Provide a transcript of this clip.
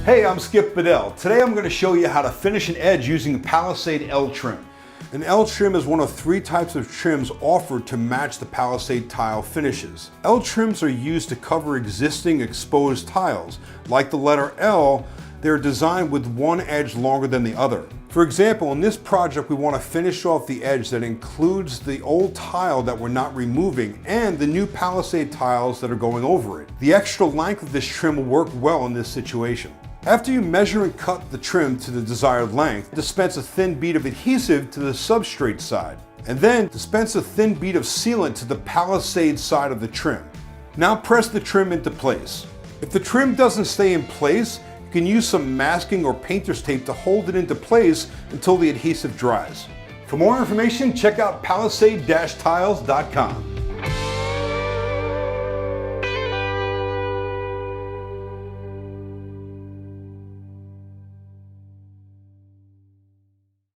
Hey, I'm Skip Bedell. Today I'm going to show you how to finish an edge using Palisade L trim. An L trim is one of 3 types of trims offered to match the Palisade tile finishes. L trims are used to cover existing exposed tiles. Like the letter L, they're designed with one edge longer than the other. For example, in this project we want to finish off the edge that includes the old tile that we're not removing and the new Palisade tiles that are going over it. The extra length of this trim will work well in this situation. After you measure and cut the trim to the desired length, dispense a thin bead of adhesive to the substrate side, and then dispense a thin bead of sealant to the Palisade side of the trim. Now press the trim into place. If the trim doesn't stay in place, you can use some masking or painter's tape to hold it into place until the adhesive dries. For more information, check out palisade-tiles.com.